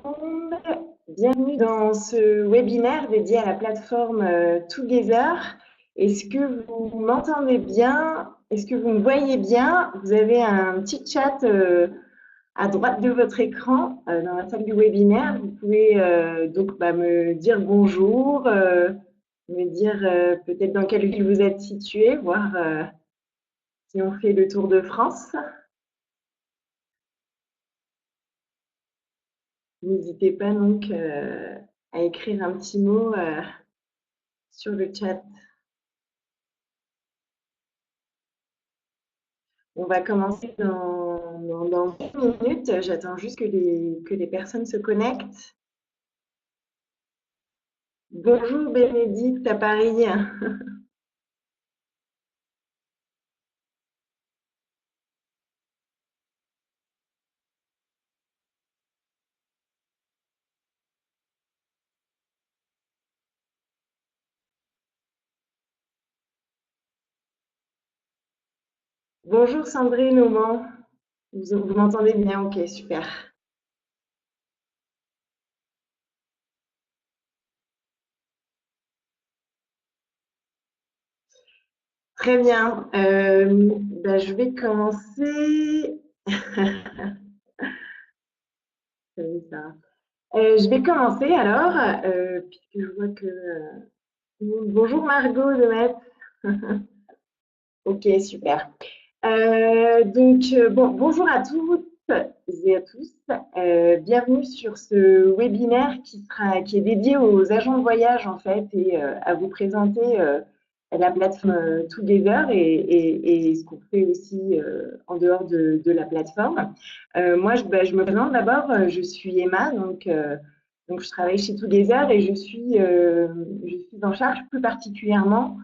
monde, bienvenue dans ce webinaire dédié à la plateforme Together. Est-ce que vous m'entendez bien? Est-ce que vous me voyez bien? Vous avez un petit chat à droite de votre écran dans la salle du webinaire. Vous pouvez me dire bonjour, me dire peut-être dans quelle ville vous êtes situé, voir si on fait le tour de France. N'hésitez pas donc à écrire un petit mot sur le chat. On va commencer dans 10 minutes. J'attends juste que les personnes se connectent. Bonjour Bénédicte à Paris. Bonjour Sandrine au Mans. Vous m'entendez bien? Ok, super. Très bien. Je vais commencer. Salut, Sarah. Je vais commencer alors, puisque je vois que. Bonjour Margot de Metz. Ok, super. Bonjour à toutes et à tous. Bienvenue sur ce webinaire qui est dédié aux agents de voyage en fait et à vous présenter la plateforme Together et ce qu'on fait aussi en dehors de la plateforme. Moi, je me présente d'abord. Je suis Emma, donc je travaille chez Together et je suis en charge plus particulièrement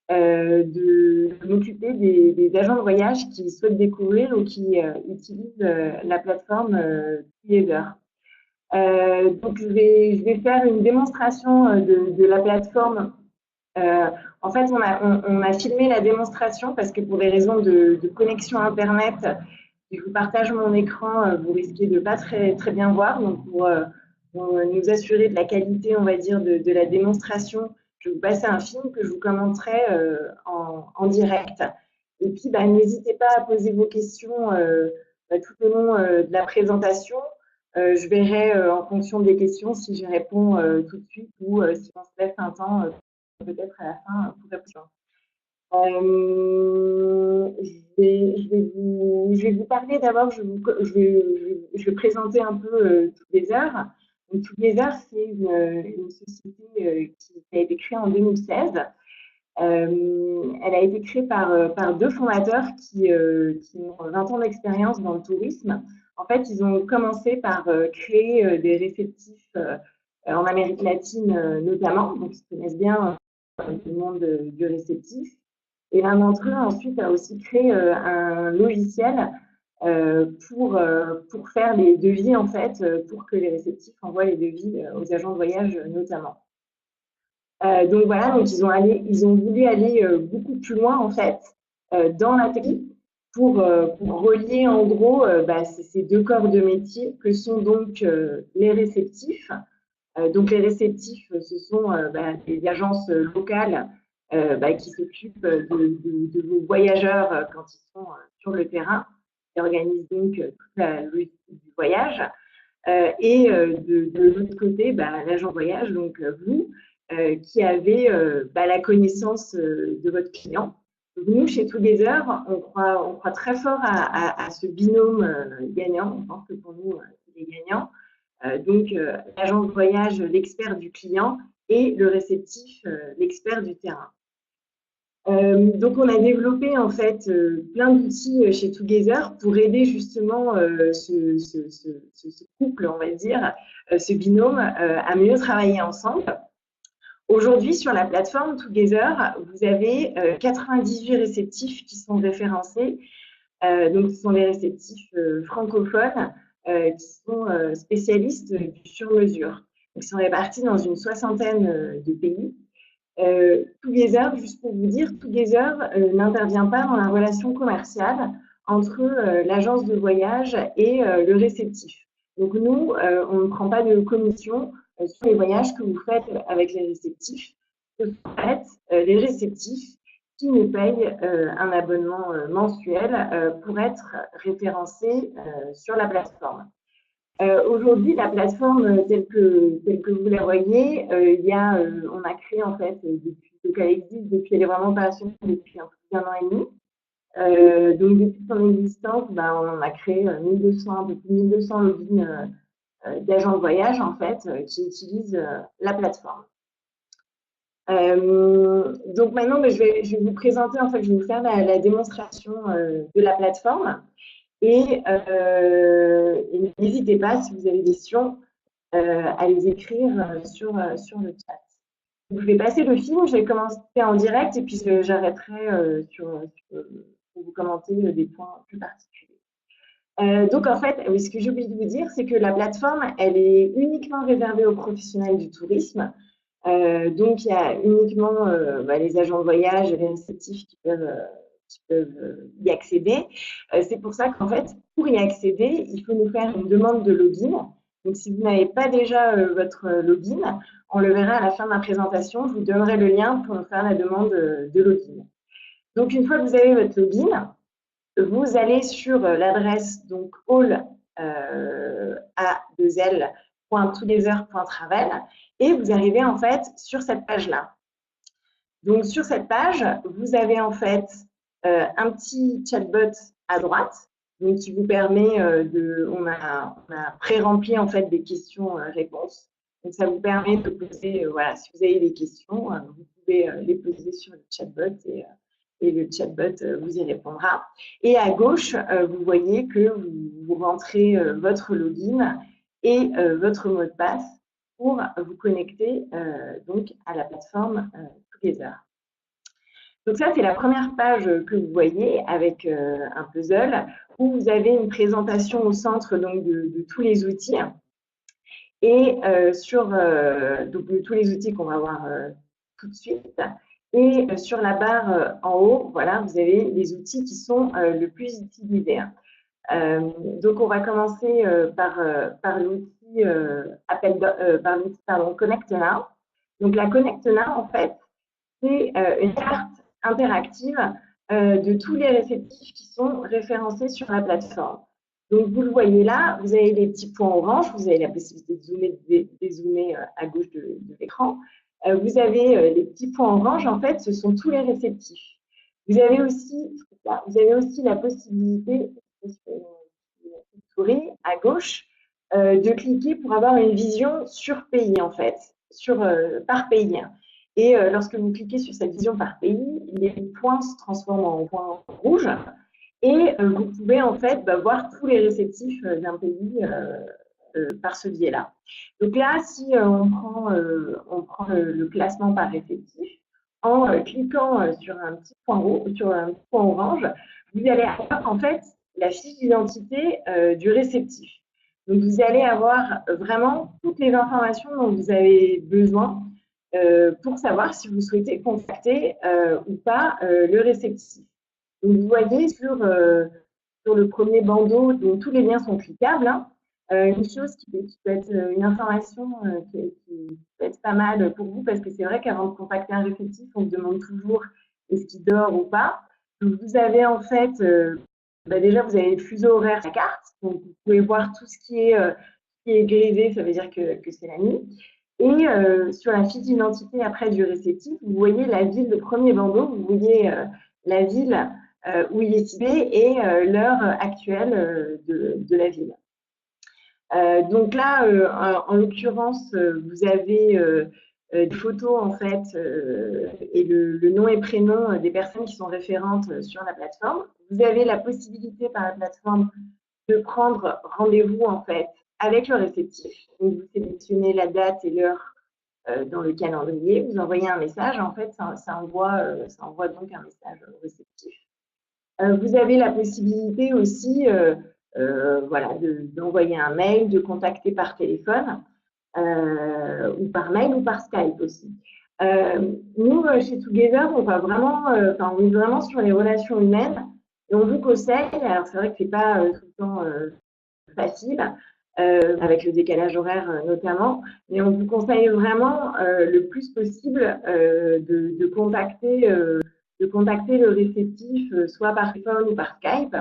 de m'occuper des agents de voyage qui souhaitent découvrir ou qui utilisent la plateforme Together. Donc, je vais faire une démonstration de la plateforme. Euh, En fait, on a filmé la démonstration parce que pour des raisons de connexion Internet, si je vous partage mon écran, vous risquez de ne pas très bien voir. Donc, pour nous assurer de la qualité, on va dire, de la démonstration, je vais vous passer un film que je vous commenterai en direct. Et puis, n'hésitez pas à poser vos questions tout au long de la présentation. Je verrai en fonction des questions si j'y réponds tout de suite ou si on se laisse un temps peut-être à la fin pour répondre. Je vais vous parler d'abord, je vais présenter un peu Together. Donc, Together, c'est une société qui a été créée en 2016. Elle a été créée par deux fondateurs qui ont 20 ans d'expérience dans le tourisme. En fait, ils ont commencé par créer des réceptifs en Amérique latine notamment, donc ils connaissent bien le monde du réceptif. Et l'un d'entre eux ensuite a aussi créé un logiciel pour faire les devis en fait, pour que les réceptifs envoient les devis aux agents de voyage notamment. Donc voilà, donc ils ont voulu aller beaucoup plus loin en fait dans la technique pour relier en gros ces deux corps de métier que sont donc les réceptifs. Donc les réceptifs, ce sont des agences locales qui s'occupent de vos voyageurs quand ils sont sur le terrain, qui organisent donc toute la logistique du voyage. De l'autre côté, l'agent voyage, donc vous, qui avez la connaissance de votre client. Donc, nous, chez Together, on croit très fort à ce binôme gagnant. On pense que pour nous, c'est gagnant. L'agent de voyage, l'expert du client, et le réceptif, l'expert du terrain. Donc, on a développé en fait plein d'outils chez Together pour aider justement ce couple, on va dire, ce binôme, à mieux travailler ensemble. Aujourd'hui, sur la plateforme Together, vous avez 98 réceptifs qui sont référencés. Donc, ce sont des réceptifs francophones qui sont spécialistes du sur-mesure. Ils sont répartis dans une soixantaine de pays. Together, juste pour vous dire, Together n'intervient pas dans la relation commerciale entre l'agence de voyage et le réceptif. Donc nous, on ne prend pas de commission sur les voyages que vous faites avec les réceptifs. Ce sont en fait les réceptifs qui nous payent un abonnement mensuel pour être référencés sur la plateforme. Aujourd'hui, la plateforme telle que vous la voyez, on a créé en fait donc elle existe depuis, elle est vraiment opérationnelle depuis un peu plus d'un an et demi. Donc depuis son existence, on a créé 1200, un peu plus de 1200 logins d'agents de voyage en fait qui utilisent la plateforme. Donc maintenant, je vais vous présenter, en fait, je vais vous faire la démonstration de la plateforme. Et n'hésitez pas, si vous avez des questions, à les écrire sur le chat. Donc, je vais passer le film, je vais commencer en direct et puis j'arrêterai pour vous commenter des points plus particuliers. Donc en fait, oui, ce que j'ai oublié de vous dire, c'est que la plateforme, elle est uniquement réservée aux professionnels du tourisme. Donc il y a uniquement les agents de voyage et les réceptifs qui peuvent y accéder. C'est pour ça qu'en fait, pour y accéder, il faut nous faire une demande de login. Donc si vous n'avez pas déjà votre login, on le verra à la fin de ma présentation, je vous donnerai le lien pour nous faire la demande de login. Donc une fois que vous avez votre login, vous allez sur l'adresse donc all.a2l.together.travel et vous arrivez en fait sur cette page-là. Donc sur cette page, vous avez en fait un petit chatbot à droite, donc qui vous permet on a pré-rempli en fait des questions-réponses. Donc ça vous permet de poser, voilà, si vous avez des questions, vous pouvez les poser sur le chatbot et le chatbot vous y répondra. Et à gauche, vous voyez que vous rentrez votre login et votre mot de passe pour vous connecter donc à la plateforme Together. Donc ça, c'est la première page que vous voyez avec un puzzle où vous avez une présentation au centre donc, de tous les outils et donc, de tous les outils qu'on va voir tout de suite. Et sur la barre en haut, voilà, vous avez les outils qui sont le plus utilisés. Donc, on va commencer par l'outil Connect Now. Donc, la Connect Now, en fait, c'est une carte interactive de tous les réceptifs qui sont référencés sur la plateforme. Donc, vous le voyez là, vous avez les petits points orange, vous avez la possibilité de dézoomer à gauche de l'écran. Vous avez les petits points orange, en fait, ce sont tous les réceptifs. Vous avez aussi la possibilité, souris à gauche, de cliquer pour avoir une vision sur pays, en fait, par pays. Et lorsque vous cliquez sur cette vision par pays, les points se transforment en points rouges et vous pouvez en fait voir tous les réceptifs d'un pays par ce biais-là. Donc là, si on prend le classement par réceptif, en cliquant sur un petit point orange, vous allez avoir en fait la fiche d'identité du réceptif. Donc vous allez avoir vraiment toutes les informations dont vous avez besoin pour savoir si vous souhaitez contacter ou pas le réceptif. Donc, vous voyez sur le premier bandeau, dont tous les liens sont cliquables, hein, une chose qui peut être une information qui peut être pas mal pour vous, parce que c'est vrai qu'avant de contacter un réceptif, on se demande toujours est-ce qu'il dort ou pas. Donc, vous avez en fait, déjà, vous avez le fuseau horaire de la carte, donc vous pouvez voir tout ce qui est grisé, ça veut dire que c'est la nuit. Et sur la fiche d'identité après du réceptif, vous voyez la ville, le premier bandeau, vous voyez la ville où il est situé et l'heure actuelle de la ville. Donc là, en l'occurrence, vous avez des photos en fait et le nom et prénom des personnes qui sont référentes sur la plateforme. Vous avez la possibilité par la plateforme de prendre rendez-vous en fait avec le réceptif. Donc, vous sélectionnez la date et l'heure dans le calendrier, vous envoyez un message, en fait, ça envoie donc un message au réceptif. Vous avez la possibilité aussi d'envoyer un mail, de contacter par téléphone ou par mail ou par Skype aussi. Nous, chez Together, on est vraiment sur les relations humaines et on vous conseille, alors c'est vrai que ce n'est pas tout le temps facile, avec le décalage horaire notamment. Mais on vous conseille vraiment le plus possible de contacter le réceptif, soit par téléphone ou par Skype,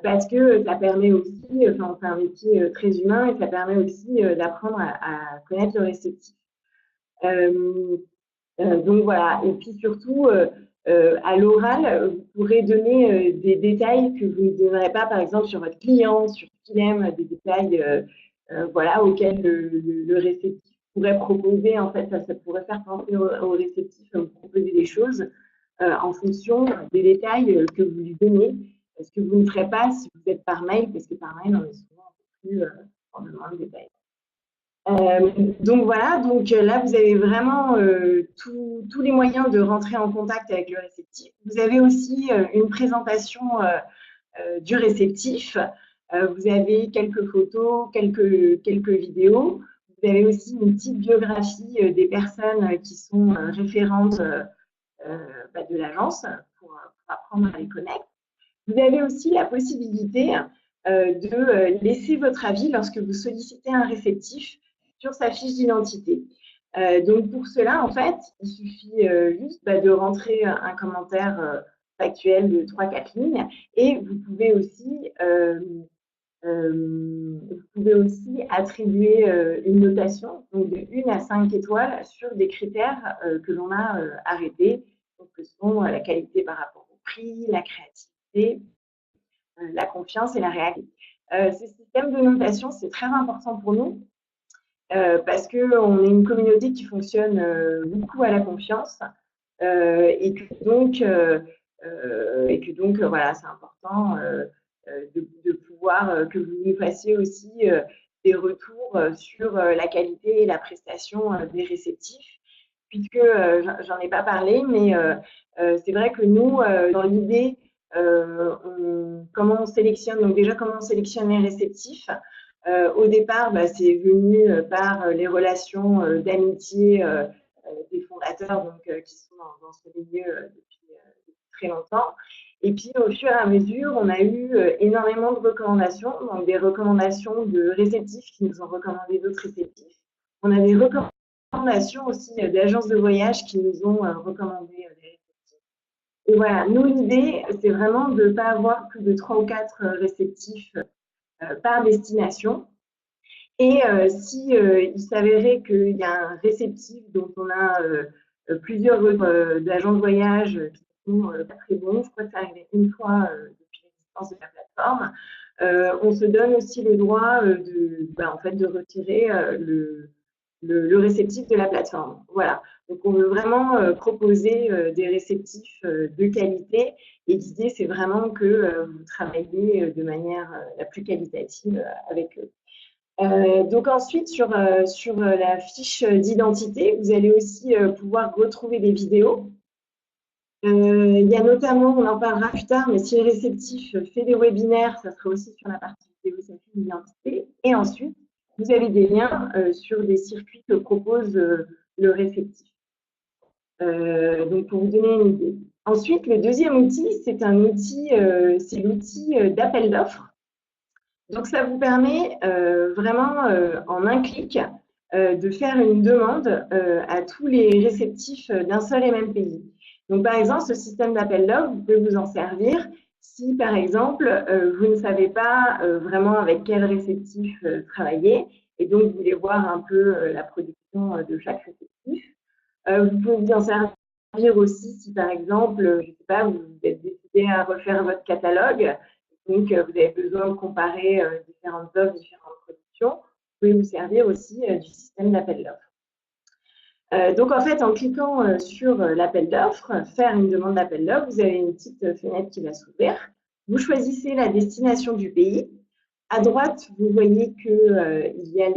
parce que ça permet aussi, enfin, c'est un métier très humain et ça permet aussi d'apprendre à connaître le réceptif. Donc voilà, et puis surtout, à l'oral, vous pourrez donner des détails que vous ne donnerez pas, par exemple, sur votre client, sur ce qu'il aime, des détails voilà, auxquels le réceptif pourrait proposer. En fait, ça pourrait faire penser au réceptif, proposer des choses en fonction des détails que vous lui donnez, ce que vous ne ferez pas si vous êtes par mail, parce que par mail, on est souvent un peu plus en demande de détails. Donc voilà, donc là vous avez vraiment tous les moyens de rentrer en contact avec le réceptif. Vous avez aussi une présentation du réceptif. Vous avez quelques photos, quelques vidéos. Vous avez aussi une petite biographie des personnes qui sont référentes de l'agence pour apprendre à les connaître. Vous avez aussi la possibilité de laisser votre avis lorsque vous sollicitez un réceptif sur sa fiche d'identité. Donc pour cela, en fait, il suffit juste de rentrer un commentaire factuel de 3-4 lignes et vous pouvez aussi attribuer une notation donc de 1 à 5 étoiles sur des critères que l'on a arrêtés, donc que sont la qualité par rapport au prix, la créativité, la confiance et la réalité. Ce système de notation, c'est très important pour nous parce qu'on est une communauté qui fonctionne beaucoup à la confiance et que donc voilà, c'est important de pouvoir que vous nous fassiez aussi des retours sur la qualité et la prestation des réceptifs, puisque j'en ai pas parlé, mais c'est vrai que nous, dans l'idée, comment on sélectionne, donc déjà comment on sélectionne les réceptifs. Au départ, c'est venu par les relations d'amitié des fondateurs donc, qui sont dans ce milieu depuis très longtemps. Et puis, au fur et à mesure, on a eu énormément de recommandations, donc des recommandations de réceptifs qui nous ont recommandé d'autres réceptifs. On a des recommandations aussi d'agences de voyage qui nous ont recommandé des réceptifs. Et voilà, nous, l'idée, c'est vraiment de ne pas avoir plus de 3 ou 4 réceptifs par destination. Et si il s'avérait qu'il y a un réceptif dont on a plusieurs d'agents de voyage qui sont pas très bons, je crois que ça arrive une fois depuis l'existence de la plateforme, on se donne aussi le droit en fait, de retirer le réceptif de la plateforme. Voilà. Donc, on veut vraiment proposer des réceptifs de qualité et l'idée, c'est vraiment que vous travaillez de manière la plus qualitative avec eux. Donc ensuite, sur la fiche d'identité, vous allez aussi pouvoir retrouver des vidéos. Il y a notamment, on en parlera plus tard, mais si le réceptif fait des webinaires, ça sera aussi sur la partie vidéo de sa fiche d'identité. Et ensuite, vous avez des liens sur des circuits que propose le réceptif. Donc pour vous donner une idée. Ensuite, le deuxième outil, c'est un outil, c'est l'outil d'appel d'offres. Donc, ça vous permet vraiment, en un clic, de faire une demande à tous les réceptifs d'un seul et même pays. Donc, par exemple, ce système d'appel d'offres, vous pouvez vous en servir si, par exemple, vous ne savez pas vraiment avec quel réceptif travailler et donc vous voulez voir un peu la production de chaque réceptif. Vous pouvez vous en servir aussi si, par exemple, je ne sais pas, vous êtes décidé à refaire votre catalogue. Donc, vous avez besoin de comparer différentes offres, différentes productions. Vous pouvez vous servir aussi du système d'appel d'offres. Donc, en fait, en cliquant sur l'appel d'offres, faire une demande d'appel d'offres, vous avez une petite fenêtre qui va s'ouvrir. Vous choisissez la destination du pays. À droite, vous voyez qu'il y a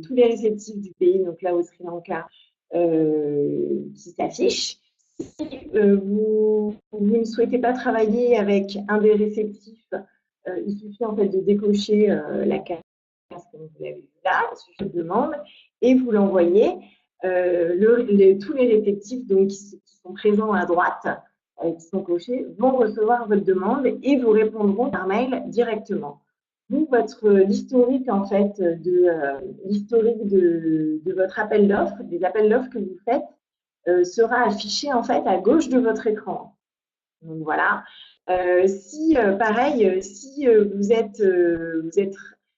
tous les réceptifs du pays, donc là au Sri Lanka, qui s'affichent. Si vous ne souhaitez pas travailler avec un des réceptifs, il suffit en fait de décocher la case comme vous l'avez vu là, sujet de demande, et vous l'envoyez. Tous les réceptifs donc, qui sont présents à droite, qui sont cochés, vont recevoir votre demande et vous répondront par mail directement. vous, l'historique en fait l'historique de votre appel d'offres, des appels d'offres que vous faites, sera affiché en fait à gauche de votre écran. Donc voilà. Si pareil, si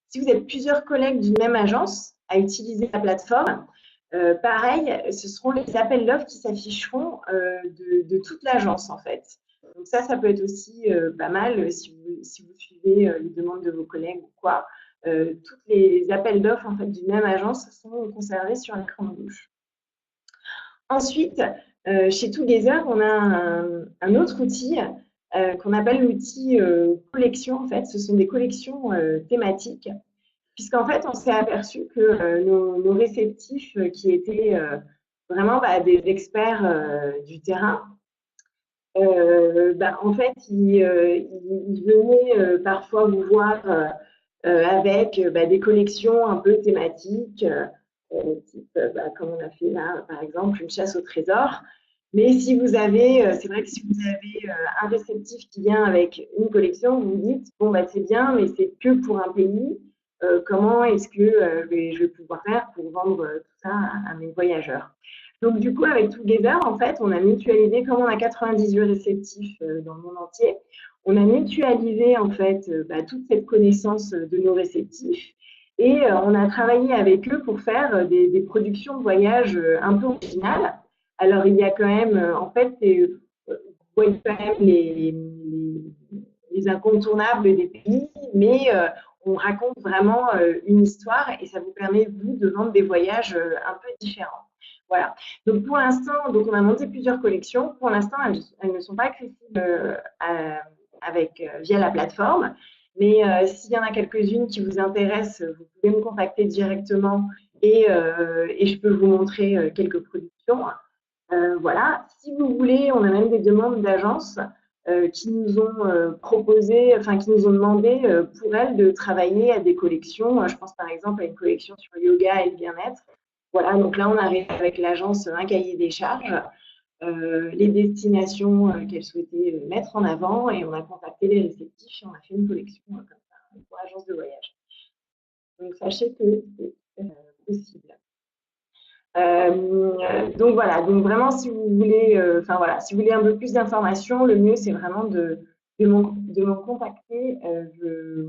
si vous êtes plusieurs collègues d'une même agence à utiliser la plateforme, pareil, ce seront les appels d'offres qui s'afficheront de toute l'agence en fait. Donc ça peut être aussi pas mal si vous suivez les demandes de vos collègues ou quoi. Tous les appels d'offres en fait d'une même agence sont conservés sur l'écran de gauche. Ensuite, chez Together, on a un autre outil qu'on appelle l'outil collection. En fait, ce sont des collections thématiques, puisqu'en fait, on s'est aperçu que nos réceptifs, qui étaient vraiment des experts du terrain, en fait, ils venaient parfois vous voir avec des collections un peu thématiques, type, comme on a fait là, par exemple, une chasse au trésor. Mais si vous avez, c'est vrai que si vous avez un réceptif qui vient avec une collection, vous vous dites, bon, c'est bien, mais c'est que pour un pays. Comment est-ce que je vais pouvoir faire pour vendre tout ça à mes voyageurs? Donc, du coup, avec Together, en fait, on a mutualisé, comme on a 98 réceptifs dans le monde entier, on a mutualisé, en fait, toute cette connaissance de nos réceptifs et on a travaillé avec eux pour faire des productions de voyage un peu originales. Alors, il y a quand même, en fait, vous voyez quand même les incontournables des pays, mais on raconte vraiment une histoire et ça vous permet, vous, de vendre des voyages un peu différents. Voilà. Donc pour l'instant, donc on a monté plusieurs collections. Pour l'instant, elles ne sont pas accessibles via la plateforme. Mais s'il y en a quelques-unes qui vous intéressent, vous pouvez me contacter directement et je peux vous montrer quelques productions. Voilà. Si vous voulez, on a même des demandes d'agences qui nous ont proposé, enfin qui nous ont demandé pour elles de travailler à des collections. Je pense par exemple à une collection sur le yoga et le bien-être. Voilà, donc là on arrive avec l'agence un cahier des charges, les destinations qu'elle souhaitait mettre en avant et on a contacté les réceptifs et on a fait une collection comme ça pour l'agence de voyage. Donc sachez que c'est possible. Donc voilà, donc vraiment si vous voulez, si vous voulez un peu plus d'informations, le mieux c'est vraiment de me contacter. Je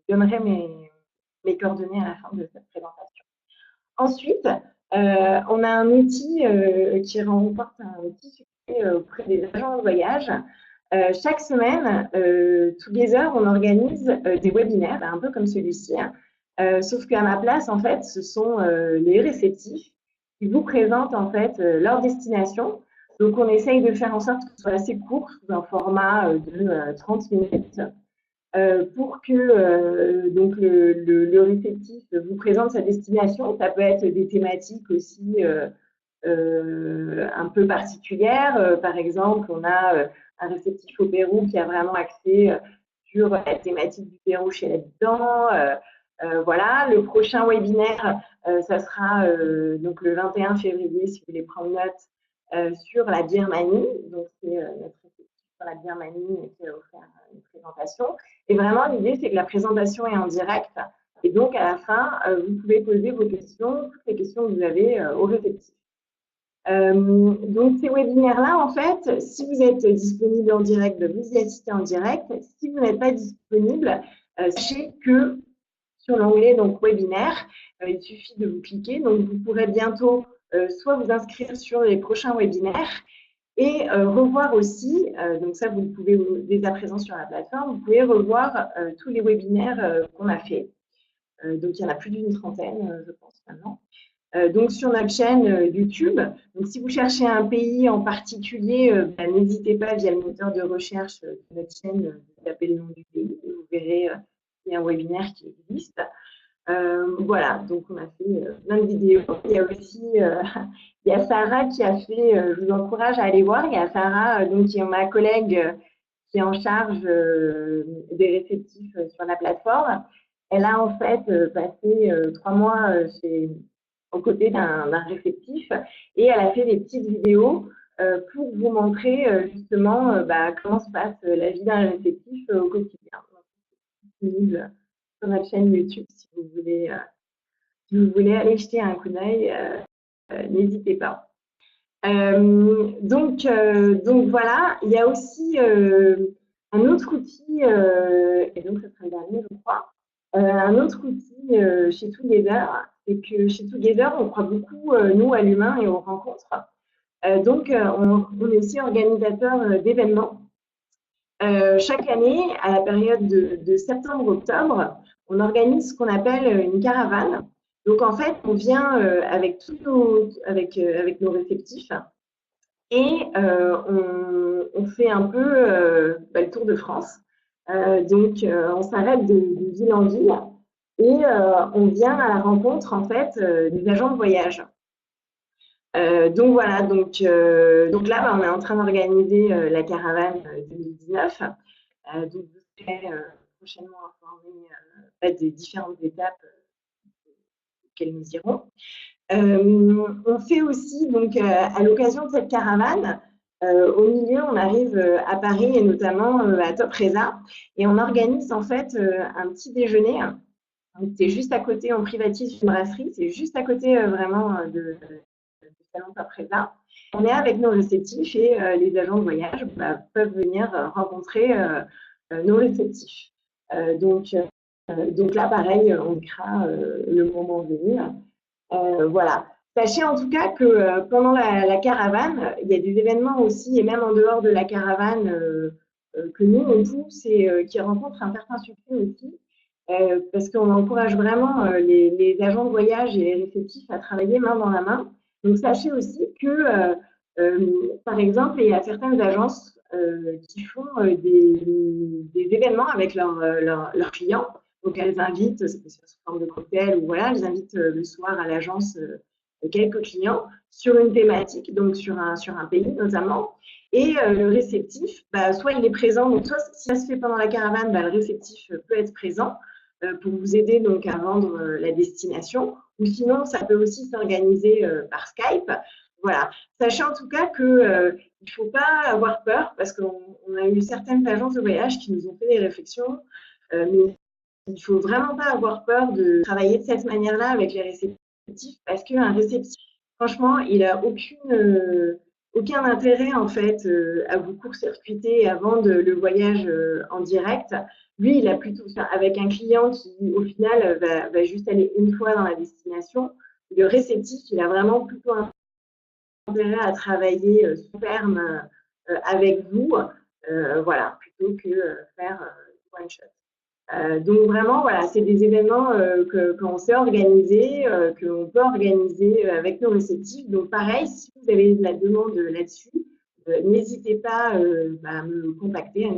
donnerai mes coordonnées à la fin de cette présentation. Ensuite, on a un outil qui remporte un petit succès auprès des agents de voyage. Chaque semaine, Together, on organise des webinaires, un peu comme celui-ci. Sauf qu'à ma place, en fait, ce sont les réceptifs qui vous présentent en fait leur destination. Donc, on essaye de faire en sorte que ce soit assez court, sous un format de 30 minutes, pour que donc le réceptif vous présente sa destination. Ça peut être des thématiques aussi un peu particulières. Par exemple, on a un réceptif au Pérou qui a vraiment axé sur la thématique du Pérou chez l'habitant. Voilà, le prochain webinaire, ça sera donc le 21 février, si vous voulez prendre note, sur la Birmanie. Donc, c'est notre réceptif sur la Birmanie qui a offert une présentation. Et vraiment, l'idée, c'est que la présentation est en direct. Et donc, à la fin, vous pouvez poser vos questions, toutes les questions que vous avez au réceptif. Donc, ces webinaires-là, en fait, si vous êtes disponible en direct, vous y assistez en direct. Si vous n'êtes pas disponible, sachez que sur l'onglet donc webinaire, il suffit de vous cliquer. Donc, vous pourrez bientôt soit vous inscrire sur les prochains webinaires et revoir aussi, donc ça, vous pouvez dès à présent sur la plateforme, vous pouvez revoir tous les webinaires qu'on a fait. Donc, il y en a plus d'une trentaine, je pense, maintenant. Donc sur notre chaîne YouTube. Donc si vous cherchez un pays en particulier, n'hésitez pas via le moteur de recherche de notre chaîne de taper le nom du pays et vous verrez qu'il y a un webinaire qui existe. Voilà, donc on a fait plein de vidéos. Il y a aussi il y a Sarah qui a fait, je vous encourage à aller voir, il y a Sarah donc, qui est ma collègue qui est en charge des réceptifs sur la plateforme. Elle a en fait passé 3 mois aux côtés d'un réceptif et elle a fait des petites vidéos pour vous montrer justement comment se passe la vie d'un réceptif au quotidien. Donc, sur notre chaîne YouTube si si vous voulez aller jeter un coup d'œil, n'hésitez pas. Donc voilà, il y a aussi un autre outil, et donc ce sera le dernier, je crois. Un autre outil chez Together, c'est que chez Together, on croit beaucoup, nous, à l'humain et aux rencontres. On est aussi organisateur d'événements. Chaque année, à la période de septembre-octobre, on organise ce qu'on appelle une caravane. Donc en fait, on vient avec avec nos réceptifs et on fait un peu le tour de France. On s'arrête de ville en ville et on vient à la rencontre en fait des agents de voyage. Donc voilà, donc là, on est en train d'organiser la caravane 2019. Donc vous serez prochainement informés des différentes étapes auxquelles nous irons. On fait aussi, donc, à l'occasion de cette caravane, au milieu, on arrive à Paris et notamment à Top Resa et on organise en fait un petit déjeuner. C'est juste à côté, on privatise une brasserie, c'est juste à côté vraiment du salon Top Resa. On est avec nos réceptifs et les agents de voyage peuvent venir rencontrer nos réceptifs. Donc là, pareil, on écrira le moment venu. Voilà. Sachez en tout cas que pendant la caravane, il y a des événements aussi, et même en dehors de la caravane, que nous, on pousse et qui rencontrent un certain succès aussi, parce qu'on encourage vraiment les agents de voyage et les réceptifs à travailler main dans la main. Donc, sachez aussi que, par exemple, il y a certaines agences qui font des événements avec leurs clients. Donc, elles invitent, c'est sous forme de cocktail, ou voilà, elles invitent le soir à l'agence quelques clients sur une thématique, donc sur un pays notamment. Et le réceptif, soit il est présent, donc soit si ça se fait pendant la caravane, le réceptif peut être présent pour vous aider donc à vendre la destination. Ou sinon, ça peut aussi s'organiser par Skype. Voilà. Sachez en tout cas qu'il ne faut pas avoir peur parce qu'on a eu certaines agences de voyage qui nous ont fait des réflexions, mais il ne faut vraiment pas avoir peur de travailler de cette manière-là avec les réceptifs parce qu'un réceptif, franchement, il n'a aucun intérêt en fait à vous court-circuiter et à vendre le voyage en direct. Lui, il a plutôt avec un client qui, au final, va juste aller une fois dans la destination. Le réceptif, il a vraiment plutôt intérêt à travailler sur terme avec vous, voilà, plutôt que faire one shot. Donc vraiment, voilà, c'est des événements qu'on sait organiser, qu'on peut organiser avec nos réceptifs. Donc pareil, si vous avez de la demande là-dessus, n'hésitez pas à nous contacter.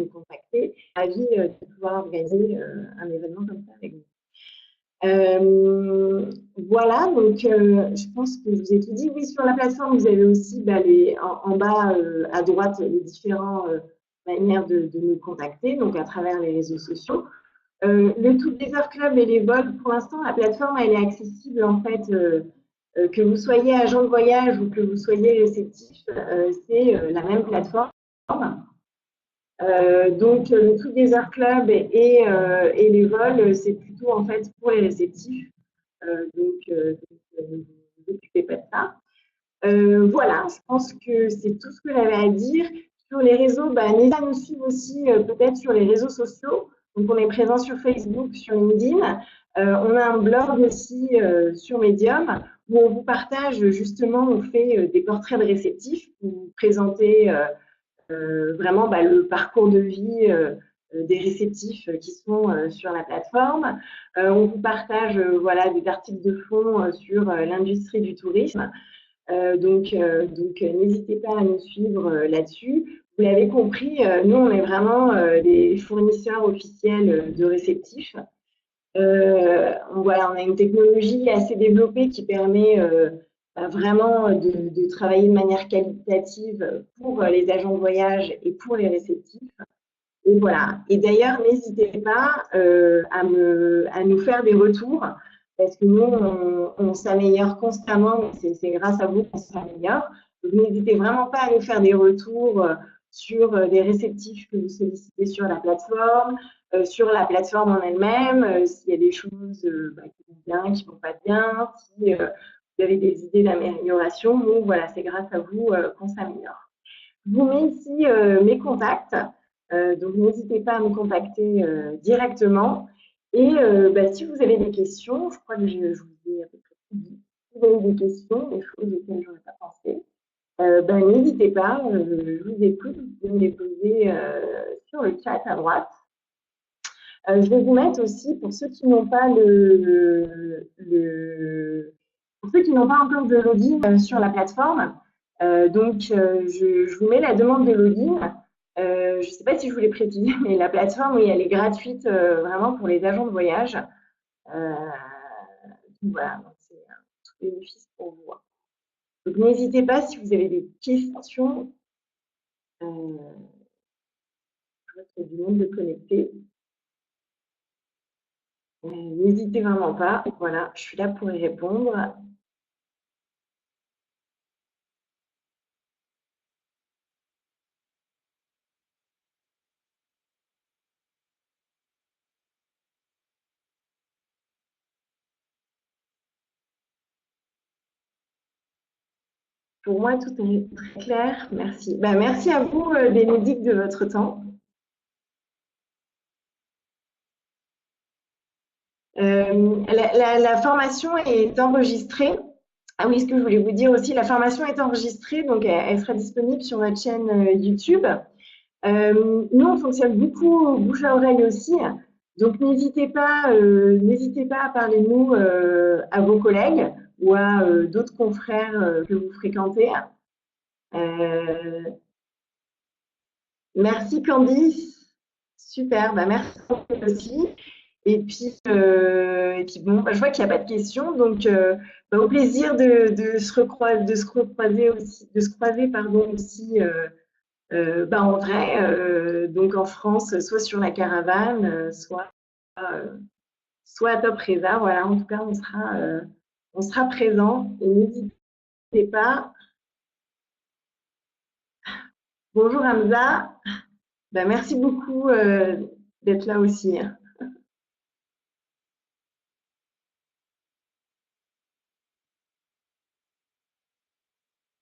Ravi de pouvoir organiser un événement comme ça avec vous. Voilà, donc je pense que je vous ai tout dit. Oui, sur la plateforme, vous avez aussi en bas à droite les différentes manières de nous contacter, donc à travers les réseaux sociaux. Le Together Club et les vols, pour l'instant, la plateforme, elle est accessible en fait, que vous soyez agent de voyage ou que vous soyez réceptif, c'est la même plateforme. Donc, le Together Club et les vols, c'est plutôt en fait pour les réceptifs. Ne vous occupez pas de ça. Voilà, je pense que c'est tout ce que j'avais à dire. Sur les réseaux, n'hésitez pas à nous suivre aussi peut-être sur les réseaux sociaux. Donc, on est présent sur Facebook, sur LinkedIn. On a un blog aussi sur Medium où on vous partage justement, on fait des portraits de réceptifs pour vous présenter vraiment le parcours de vie des réceptifs qui sont sur la plateforme. On vous partage voilà, des articles de fond sur l'industrie du tourisme. Donc n'hésitez pas à nous suivre là-dessus. Vous l'avez compris, nous, on est vraiment des fournisseurs officiels de réceptifs. Voilà, on a une technologie assez développée qui permet vraiment de travailler de manière qualitative pour les agents de voyage et pour les réceptifs. Et voilà. Et d'ailleurs, n'hésitez pas à nous faire des retours parce que nous, on s'améliore constamment. C'est grâce à vous qu'on s'améliore. Donc, n'hésitez vraiment pas à nous faire des retours sur des réceptifs que vous sollicitez sur la plateforme, sur la plateforme en elle-même, s'il y a des choses qui vont bien, qui ne vont pas bien, si vous avez des idées d'amélioration. Donc voilà, c'est grâce à vous qu'on s'améliore. Je vous mets ici mes contacts, donc n'hésitez pas à me contacter directement. Et si vous avez des questions, je crois que je vous ai à peu près tout dit. Si vous avez des questions, des choses auxquelles je n'aurais pas pensé, n'hésitez pas, je vous écoute, vous pouvez me les poser sur le chat à droite. Je vais vous mettre aussi, pour ceux qui n'ont pas pour ceux qui n'ont pas encore de login sur la plateforme, je vous mets la demande de login. Je ne sais pas si je vous l'ai précisé, mais la plateforme, oui, elle est gratuite vraiment pour les agents de voyage. Voilà, c'est un tout bénéfice pour vous. Donc n'hésitez pas si vous avez des questions. Je vois qu'il y a du monde de connecté. N'hésitez vraiment pas. Voilà, je suis là pour y répondre. Pour moi, tout est très clair. Merci. Merci à vous, Bénédicte, de votre temps. La formation est enregistrée. Ah oui, ce que je voulais vous dire aussi, la formation est enregistrée, donc elle sera disponible sur notre chaîne YouTube. Nous, on fonctionne beaucoup au bouche à oreille aussi. Donc, n'hésitez pas à parler de nous à vos collègues ou à d'autres confrères que vous fréquentez. Merci Candice. Super, merci aussi. Et puis bon, je vois qu'il n'y a pas de questions, donc au plaisir de se recroiser aussi, de se croiser pardon aussi en vrai, donc en France, soit sur la caravane, soit à Top Reza. Voilà, en tout cas, on sera présent et n'hésitez pas. Bonjour Hamza. Merci beaucoup d'être là aussi.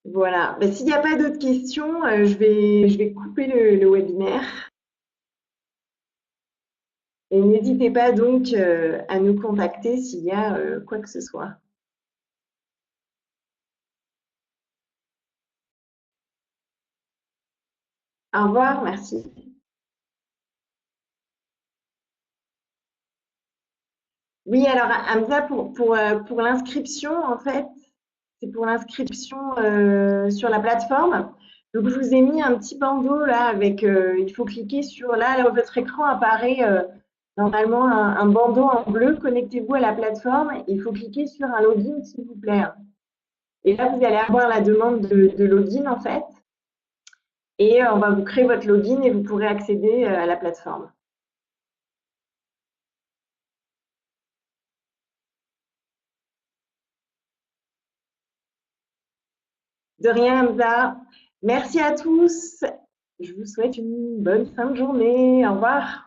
Voilà. S'il n'y a pas d'autres questions, je vais couper le webinaire. Et n'hésitez pas donc à nous contacter s'il y a quoi que ce soit. Au revoir, merci. Oui, alors Hamza, pour l'inscription, en fait, c'est pour l'inscription sur la plateforme. Donc, je vous ai mis un petit bandeau là avec, il faut cliquer sur, là votre écran apparaît normalement un bandeau en bleu, connectez-vous à la plateforme, il faut cliquer sur un login s'il vous plaît. Et là, vous allez avoir la demande de login en fait, et on va vous créer votre login et vous pourrez accéder à la plateforme. De rien, Hamza. Merci à tous. Je vous souhaite une bonne fin de journée. Au revoir.